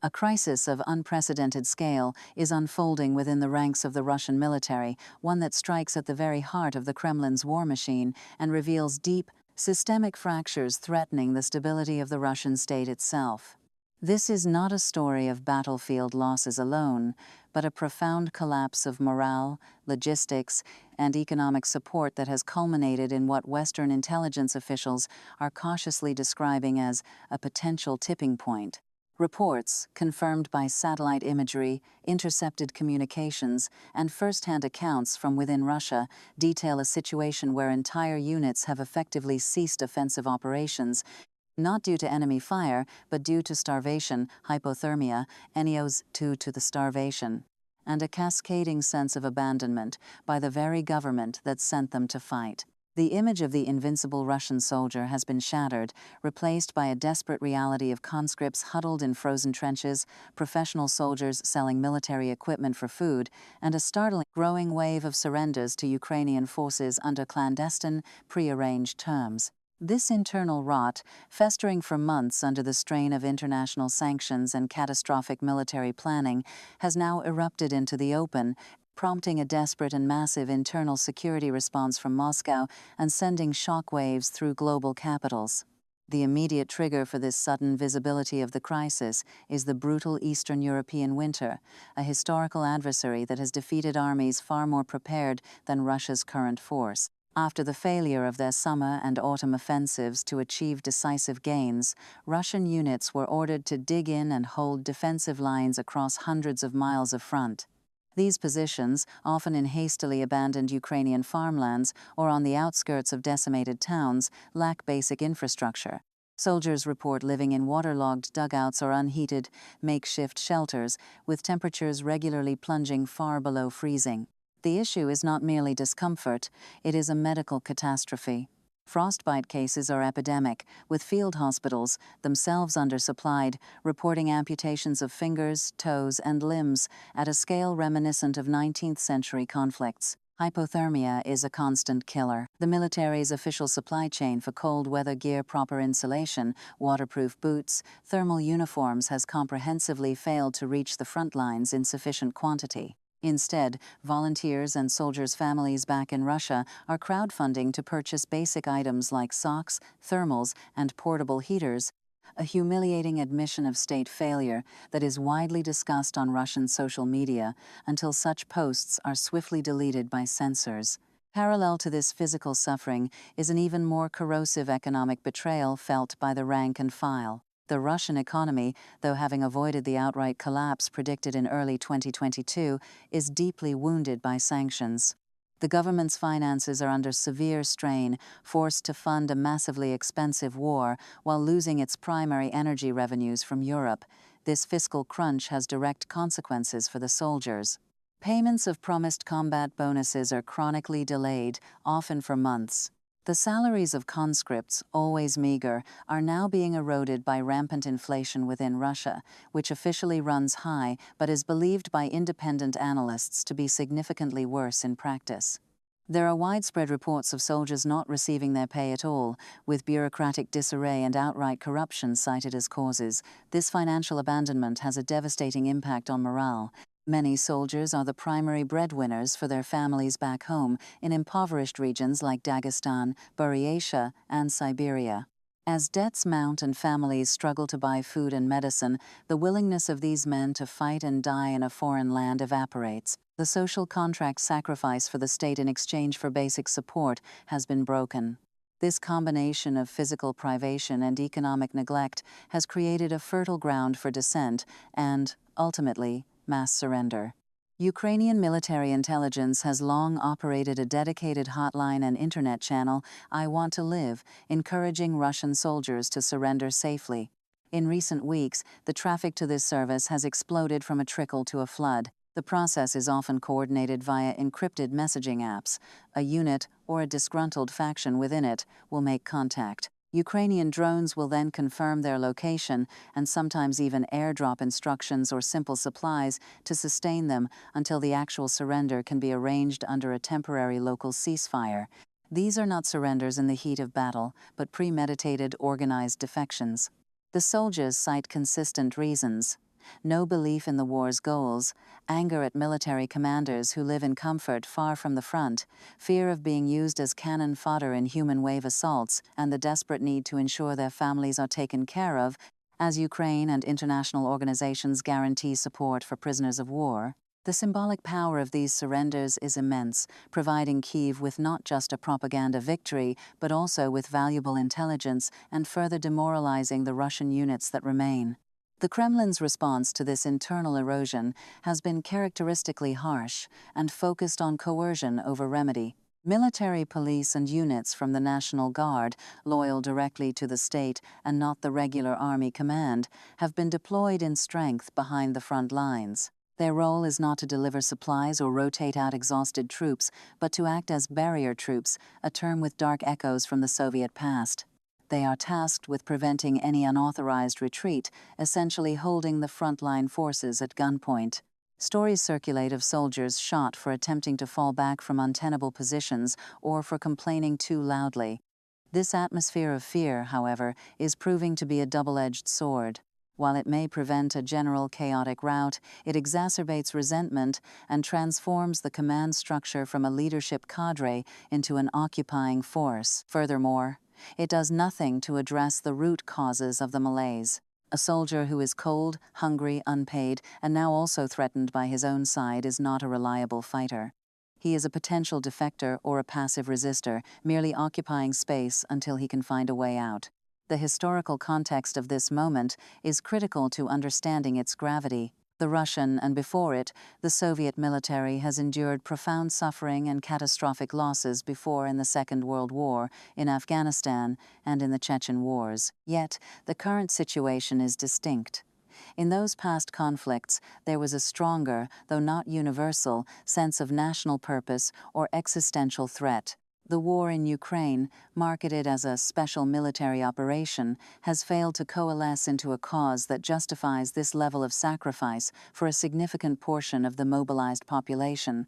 A crisis of unprecedented scale is unfolding within the ranks of the Russian military, one that strikes at the very heart of the Kremlin's war machine and reveals deep, systemic fractures threatening the stability of the Russian state itself. This is not a story of battlefield losses alone, but a profound collapse of morale, logistics, and economic support that has culminated in what Western intelligence officials are cautiously describing as a potential tipping point. Reports, confirmed by satellite imagery, intercepted communications, and first-hand accounts from within Russia, detail a situation where entire units have effectively ceased offensive operations, not due to enemy fire, but due to starvation, hypothermia, NEOs due to the starvation, and a cascading sense of abandonment by the very government that sent them to fight. The image of the invincible Russian soldier has been shattered, replaced by a desperate reality of conscripts huddled in frozen trenches, professional soldiers selling military equipment for food, and a startling growing wave of surrenders to Ukrainian forces under clandestine, prearranged terms. This internal rot, festering for months under the strain of international sanctions and catastrophic military planning, has now erupted into the open, prompting a desperate and massive internal security response from Moscow and sending shockwaves through global capitals. The immediate trigger for this sudden visibility of the crisis is the brutal Eastern European winter, a historical adversary that has defeated armies far more prepared than Russia's current force. After the failure of their summer and autumn offensives to achieve decisive gains, Russian units were ordered to dig in and hold defensive lines across hundreds of miles of front. These positions, often in hastily abandoned Ukrainian farmlands or on the outskirts of decimated towns, lack basic infrastructure. Soldiers report living in waterlogged dugouts or unheated, makeshift shelters, with temperatures regularly plunging far below freezing. The issue is not merely discomfort, it is a medical catastrophe. Frostbite cases are epidemic, with field hospitals, themselves undersupplied, reporting amputations of fingers, toes, and limbs at a scale reminiscent of 19th-century conflicts. Hypothermia is a constant killer. The military's official supply chain for cold weather gear, proper insulation, waterproof boots, thermal uniforms has comprehensively failed to reach the front lines in sufficient quantity. Instead, volunteers and soldiers' families back in Russia are crowdfunding to purchase basic items like socks, thermals, and portable heaters, a humiliating admission of state failure that is widely discussed on Russian social media until such posts are swiftly deleted by censors. Parallel to this physical suffering is an even more corrosive economic betrayal felt by the rank and file. The Russian economy, though having avoided the outright collapse predicted in early 2022, is deeply wounded by sanctions. The government's finances are under severe strain, forced to fund a massively expensive war while losing its primary energy revenues from Europe. This fiscal crunch has direct consequences for the soldiers. Payments of promised combat bonuses are chronically delayed, often for months. The salaries of conscripts, always meager, are now being eroded by rampant inflation within Russia, which officially runs high but is believed by independent analysts to be significantly worse in practice. There are widespread reports of soldiers not receiving their pay at all, with bureaucratic disarray and outright corruption cited as causes. This financial abandonment has a devastating impact on morale. Many soldiers are the primary breadwinners for their families back home in impoverished regions like Dagestan, Buryatia, and Siberia. As debts mount and families struggle to buy food and medicine, the willingness of these men to fight and die in a foreign land evaporates. The social contract sacrifice for the state in exchange for basic support has been broken. This combination of physical privation and economic neglect has created a fertile ground for dissent and, ultimately, mass surrender. Ukrainian military intelligence has long operated a dedicated hotline and internet channel, I Want to Live, encouraging Russian soldiers to surrender safely. In recent weeks, the traffic to this service has exploded from a trickle to a flood. The process is often coordinated via encrypted messaging apps. A unit, or a disgruntled faction within it, will make contact. Ukrainian drones will then confirm their location and sometimes even airdrop instructions or simple supplies to sustain them until the actual surrender can be arranged under a temporary local ceasefire. These are not surrenders in the heat of battle, but premeditated, organized defections. The soldiers cite consistent reasons: no belief in the war's goals, anger at military commanders who live in comfort far from the front, fear of being used as cannon fodder in human wave assaults, and the desperate need to ensure their families are taken care of as Ukraine and international organizations guarantee support for prisoners of war. The symbolic power of these surrenders is immense, providing Kyiv with not just a propaganda victory, but also with valuable intelligence and further demoralizing the Russian units that remain. The Kremlin's response to this internal erosion has been characteristically harsh and focused on coercion over remedy. Military police and units from the National Guard, loyal directly to the state and not the regular army command, have been deployed in strength behind the front lines. Their role is not to deliver supplies or rotate out exhausted troops, but to act as barrier troops, a term with dark echoes from the Soviet past. They are tasked with preventing any unauthorized retreat, essentially holding the frontline forces at gunpoint. Stories circulate of soldiers shot for attempting to fall back from untenable positions or for complaining too loudly. This atmosphere of fear, however, is proving to be a double-edged sword. While it may prevent a general chaotic rout, it exacerbates resentment and transforms the command structure from a leadership cadre into an occupying force. Furthermore, it does nothing to address the root causes of the malaise. A soldier who is cold, hungry, unpaid, and now also threatened by his own side is not a reliable fighter. He is a potential defector or a passive resistor, merely occupying space until he can find a way out. The historical context of this moment is critical to understanding its gravity. The Russian, and before it, the Soviet military has endured profound suffering and catastrophic losses before in the Second World War, in Afghanistan, and in the Chechen wars. Yet, the current situation is distinct. In those past conflicts, there was a stronger, though not universal, sense of national purpose or existential threat. The war in Ukraine, marketed as a special military operation, has failed to coalesce into a cause that justifies this level of sacrifice for a significant portion of the mobilized population.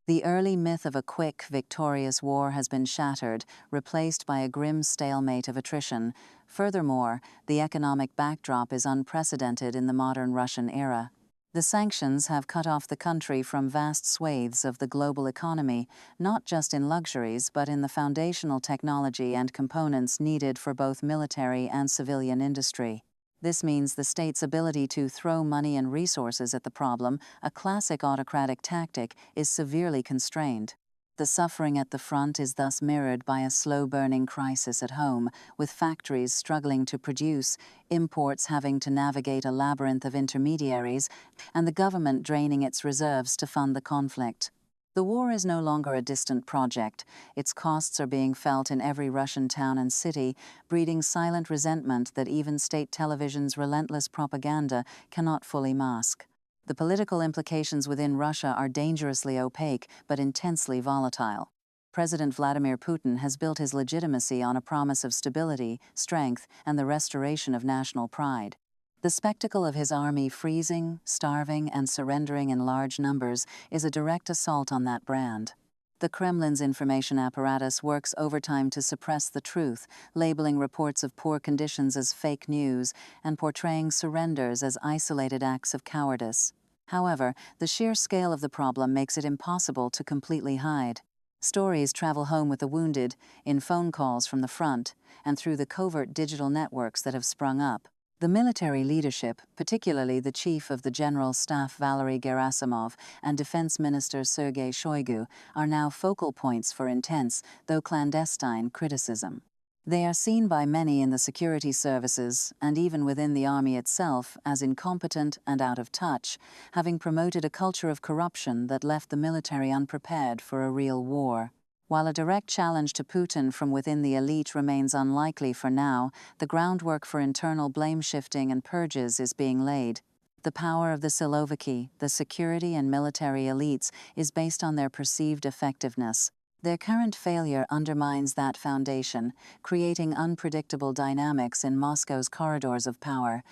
The early myth of a quick, victorious war has been shattered, replaced by a grim stalemate of attrition. Furthermore, the economic backdrop is unprecedented in the modern Russian era. The sanctions have cut off the country from vast swathes of the global economy, not just in luxuries but in the foundational technology and components needed for both military and civilian industry. This means the state's ability to throw money and resources at the problem, a classic autocratic tactic, is severely constrained. The suffering at the front is thus mirrored by a slow-burning crisis at home, with factories struggling to produce, imports having to navigate a labyrinth of intermediaries, and the government draining its reserves to fund the conflict. The war is no longer a distant project. Its costs are being felt in every Russian town and city, breeding silent resentment that even state television's relentless propaganda cannot fully mask. The political implications within Russia are dangerously opaque but intensely volatile. President Vladimir Putin has built his legitimacy on a promise of stability, strength, and the restoration of national pride. The spectacle of his army freezing, starving, and surrendering in large numbers is a direct assault on that brand. The Kremlin's information apparatus works overtime to suppress the truth, labeling reports of poor conditions as fake news and portraying surrenders as isolated acts of cowardice. However, the sheer scale of the problem makes it impossible to completely hide. Stories travel home with the wounded, in phone calls from the front, and through the covert digital networks that have sprung up. The military leadership, particularly the Chief of the General Staff Valery Gerasimov and Defense Minister Sergei Shoigu, are now focal points for intense, though clandestine, criticism. They are seen by many in the security services, and even within the army itself, as incompetent and out of touch, having promoted a culture of corruption that left the military unprepared for a real war. While a direct challenge to Putin from within the elite remains unlikely for now, the groundwork for internal blame-shifting and purges is being laid. The power of the Siloviki, the security and military elites, is based on their perceived effectiveness. Their current failure undermines that foundation, creating unpredictable dynamics in Moscow's corridors of power.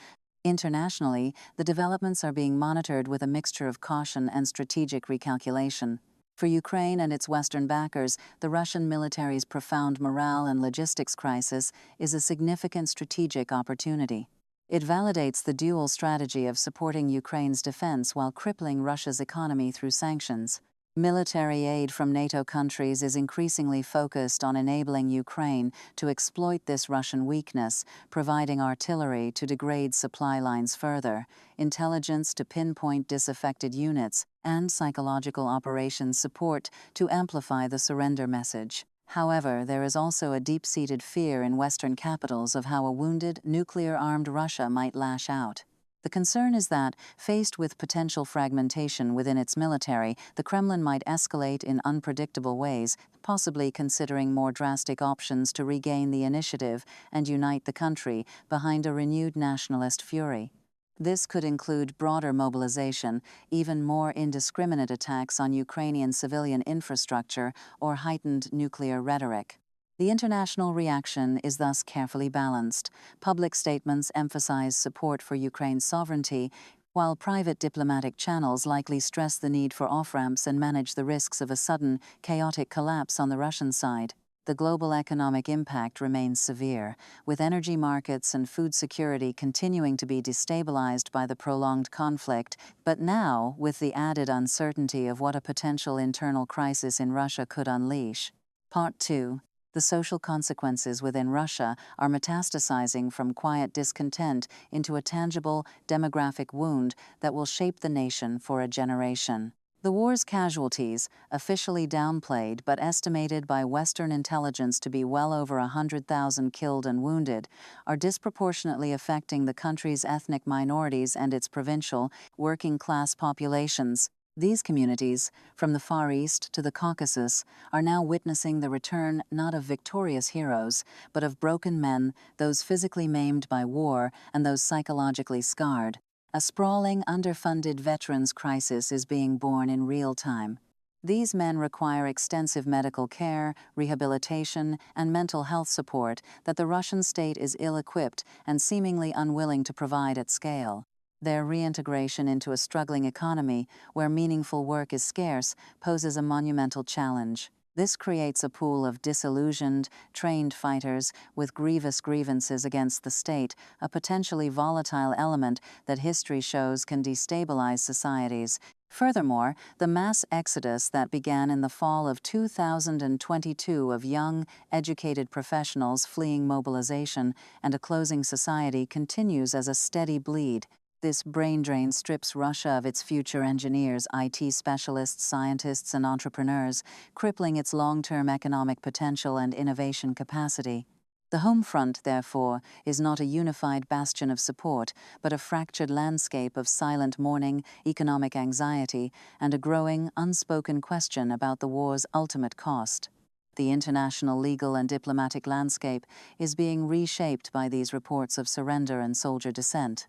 Internationally, the developments are being monitored with a mixture of caution and strategic recalculation. For Ukraine and its Western backers, the Russian military's profound morale and logistics crisis is a significant strategic opportunity. It validates the dual strategy of supporting Ukraine's defense while crippling Russia's economy through sanctions. Military aid from NATO countries is increasingly focused on enabling Ukraine to exploit this Russian weakness, providing artillery to degrade supply lines further, intelligence to pinpoint disaffected units, and psychological operations support to amplify the surrender message. However, there is also a deep-seated fear in Western capitals of how a wounded, nuclear-armed Russia might lash out. The concern is that, faced with potential fragmentation within its military, the Kremlin might escalate in unpredictable ways, possibly considering more drastic options to regain the initiative and unite the country behind a renewed nationalist fury. This could include broader mobilization, even more indiscriminate attacks on Ukrainian civilian infrastructure, or heightened nuclear rhetoric. The international reaction is thus carefully balanced. Public statements emphasize support for Ukraine's sovereignty, while private diplomatic channels likely stress the need for off-ramps and manage the risks of a sudden, chaotic collapse on the Russian side. The global economic impact remains severe, with energy markets and food security continuing to be destabilized by the prolonged conflict, but now with the added uncertainty of what a potential internal crisis in Russia could unleash. Part 2. The social consequences within Russia are metastasizing from quiet discontent into a tangible, demographic wound that will shape the nation for a generation. The war's casualties, officially downplayed but estimated by Western intelligence to be well over 100,000 killed and wounded, are disproportionately affecting the country's ethnic minorities and its provincial, working-class populations. These communities, from the Far East to the Caucasus, are now witnessing the return not of victorious heroes, but of broken men, those physically maimed by war and those psychologically scarred. A sprawling, underfunded veterans crisis is being born in real time. These men require extensive medical care, rehabilitation, and mental health support that the Russian state is ill-equipped and seemingly unwilling to provide at scale. Their reintegration into a struggling economy, where meaningful work is scarce, poses a monumental challenge. This creates a pool of disillusioned, trained fighters with grievous grievances against the state, a potentially volatile element that history shows can destabilize societies. Furthermore, the mass exodus that began in the fall of 2022 of young, educated professionals fleeing mobilization and a closing society continues as a steady bleed. This brain drain strips Russia of its future engineers, IT specialists, scientists, and entrepreneurs, crippling its long-term economic potential and innovation capacity. The home front, therefore, is not a unified bastion of support, but a fractured landscape of silent mourning, economic anxiety, and a growing, unspoken question about the war's ultimate cost. The international legal and diplomatic landscape is being reshaped by these reports of surrender and soldier dissent.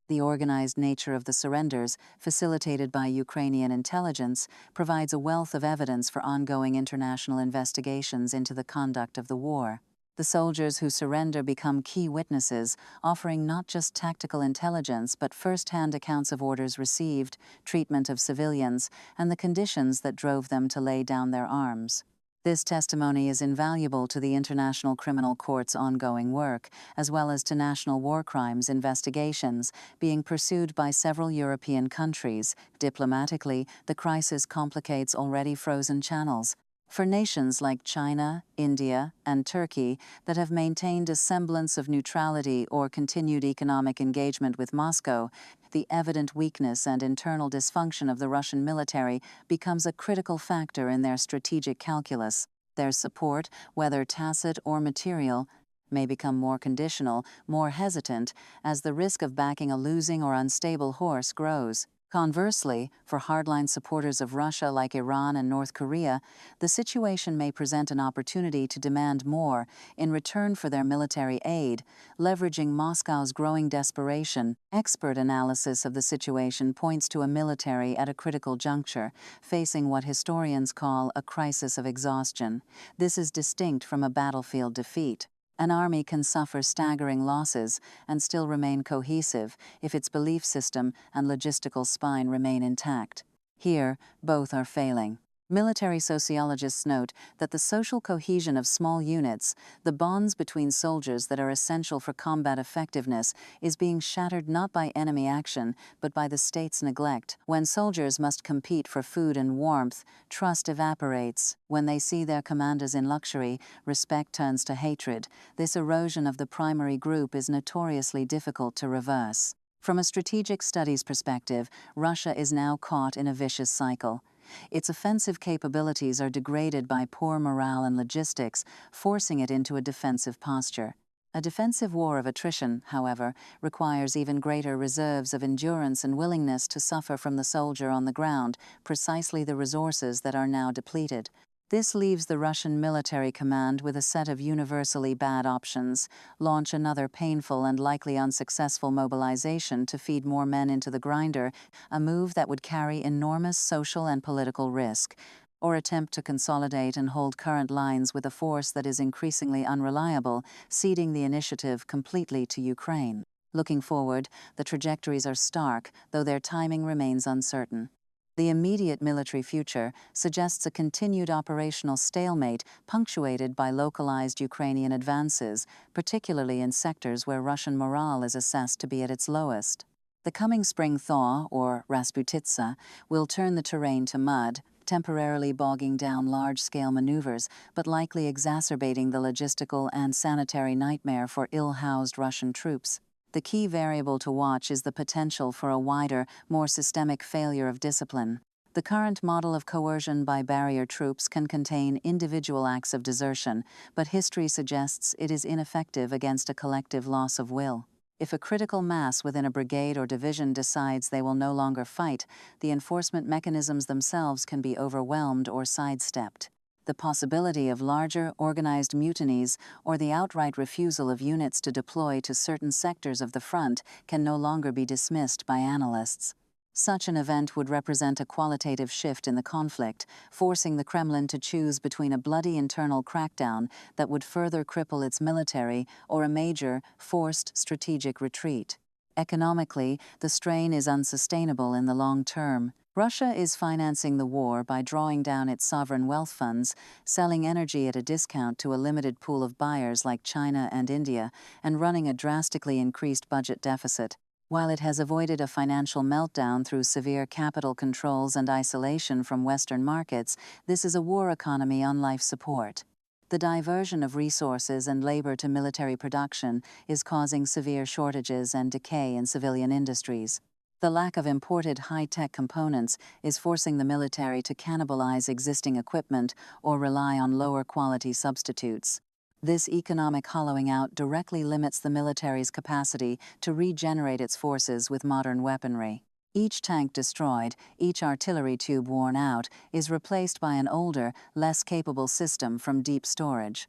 The organized nature of the surrenders, facilitated by Ukrainian intelligence, provides a wealth of evidence for ongoing international investigations into the conduct of the war. The soldiers who surrender become key witnesses, offering not just tactical intelligence but first-hand accounts of orders received, treatment of civilians, and the conditions that drove them to lay down their arms. This testimony is invaluable to the International Criminal Court's ongoing work, as well as to national war crimes investigations being pursued by several European countries. Diplomatically, the crisis complicates already frozen channels. For nations like China, India, and Turkey that have maintained a semblance of neutrality or continued economic engagement with Moscow, the evident weakness and internal dysfunction of the Russian military becomes a critical factor in their strategic calculus. Their support, whether tacit or material, may become more conditional, more hesitant, as the risk of backing a losing or unstable horse grows. Conversely, for hardline supporters of Russia like Iran and North Korea, the situation may present an opportunity to demand more in return for their military aid, leveraging Moscow's growing desperation. Expert analysis of the situation points to a military at a critical juncture, facing what historians call a crisis of exhaustion. This is distinct from a battlefield defeat. An army can suffer staggering losses and still remain cohesive if its belief system and logistical spine remain intact. Here, both are failing. Military sociologists note that the social cohesion of small units, the bonds between soldiers that are essential for combat effectiveness, is being shattered not by enemy action, but by the state's neglect. When soldiers must compete for food and warmth, trust evaporates. When they see their commanders in luxury, respect turns to hatred. This erosion of the primary group is notoriously difficult to reverse. From a strategic studies perspective, Russia is now caught in a vicious cycle. Its offensive capabilities are degraded by poor morale and logistics, forcing it into a defensive posture. A defensive war of attrition, however, requires even greater reserves of endurance and willingness to suffer from the soldier on the ground, precisely the resources that are now depleted. This leaves the Russian military command with a set of universally bad options: launch another painful and likely unsuccessful mobilization to feed more men into the grinder, a move that would carry enormous social and political risk, or attempt to consolidate and hold current lines with a force that is increasingly unreliable, ceding the initiative completely to Ukraine. Looking forward, the trajectories are stark, though their timing remains uncertain. The immediate military future suggests a continued operational stalemate punctuated by localized Ukrainian advances, particularly in sectors where Russian morale is assessed to be at its lowest. The coming spring thaw, or Rasputitsa, will turn the terrain to mud, temporarily bogging down large-scale maneuvers, but likely exacerbating the logistical and sanitary nightmare for ill-housed Russian troops. The key variable to watch is the potential for a wider, more systemic failure of discipline. The current model of coercion by barrier troops can contain individual acts of desertion, but history suggests it is ineffective against a collective loss of will. If a critical mass within a brigade or division decides they will no longer fight, the enforcement mechanisms themselves can be overwhelmed or sidestepped. The possibility of larger, organized mutinies or the outright refusal of units to deploy to certain sectors of the front can no longer be dismissed by analysts. Such an event would represent a qualitative shift in the conflict, forcing the Kremlin to choose between a bloody internal crackdown that would further cripple its military or a major, forced strategic retreat. Economically, the strain is unsustainable in the long term. Russia is financing the war by drawing down its sovereign wealth funds, selling energy at a discount to a limited pool of buyers like China and India, and running a drastically increased budget deficit. While it has avoided a financial meltdown through severe capital controls and isolation from Western markets, this is a war economy on life support. The diversion of resources and labor to military production is causing severe shortages and decay in civilian industries. The lack of imported high-tech components is forcing the military to cannibalize existing equipment or rely on lower-quality substitutes. This economic hollowing out directly limits the military's capacity to regenerate its forces with modern weaponry. Each tank destroyed, each artillery tube worn out, is replaced by an older, less capable system from deep storage.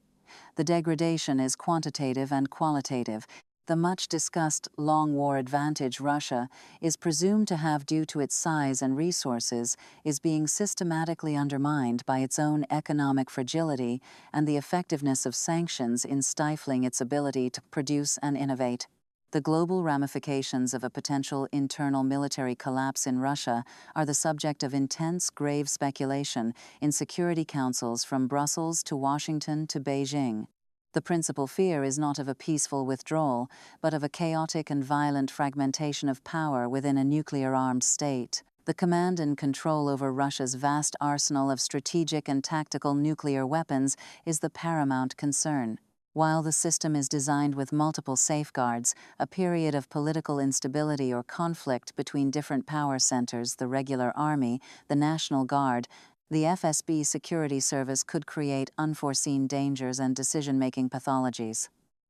The degradation is quantitative and qualitative. The much-discussed long war advantage Russia is presumed to have due to its size and resources is being systematically undermined by its own economic fragility and the effectiveness of sanctions in stifling its ability to produce and innovate. The global ramifications of a potential internal military collapse in Russia are the subject of intense, grave speculation in security councils from Brussels to Washington to Beijing. The principal fear is not of a peaceful withdrawal, but of a chaotic and violent fragmentation of power within a nuclear-armed state. The command and control over Russia's vast arsenal of strategic and tactical nuclear weapons is the paramount concern. While the system is designed with multiple safeguards, a period of political instability or conflict between different power centers, the regular army, the National Guard, the FSB security service could create unforeseen dangers and decision-making pathologies.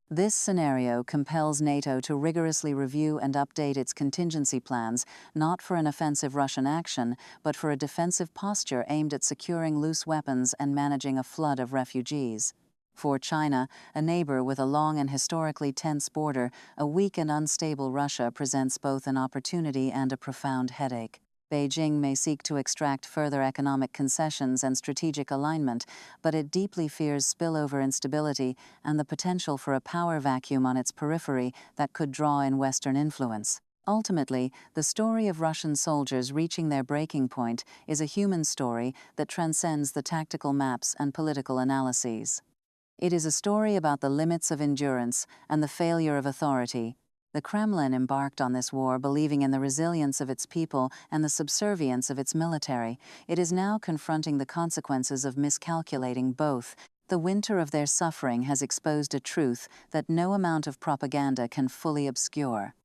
This scenario compels NATO to rigorously review and update its contingency plans, not for an offensive Russian action, but for a defensive posture aimed at securing loose weapons and managing a flood of refugees. For China, a neighbor with a long and historically tense border, a weak and unstable Russia presents both an opportunity and a profound headache. Beijing may seek to extract further economic concessions and strategic alignment, but it deeply fears spillover instability and the potential for a power vacuum on its periphery that could draw in Western influence. Ultimately, the story of Russian soldiers reaching their breaking point is a human story that transcends the tactical maps and political analyses. It is a story about the limits of endurance and the failure of authority. The Kremlin embarked on this war believing in the resilience of its people and the subservience of its military. It is now confronting the consequences of miscalculating both. The winter of their suffering has exposed a truth that no amount of propaganda can fully obscure.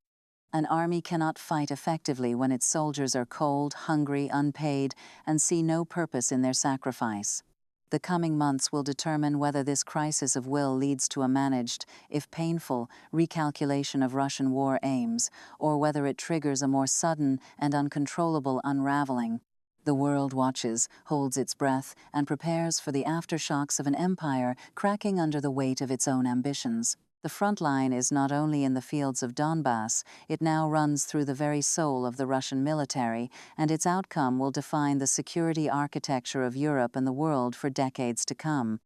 An army cannot fight effectively when its soldiers are cold, hungry, unpaid, and see no purpose in their sacrifice. The coming months will determine whether this crisis of will leads to a managed, if painful, recalculation of Russian war aims, or whether it triggers a more sudden and uncontrollable unraveling. The world watches, holds its breath, and prepares for the aftershocks of an empire cracking under the weight of its own ambitions. The front line is not only in the fields of Donbass, it now runs through the very soul of the Russian military, and its outcome will define the security architecture of Europe and the world for decades to come.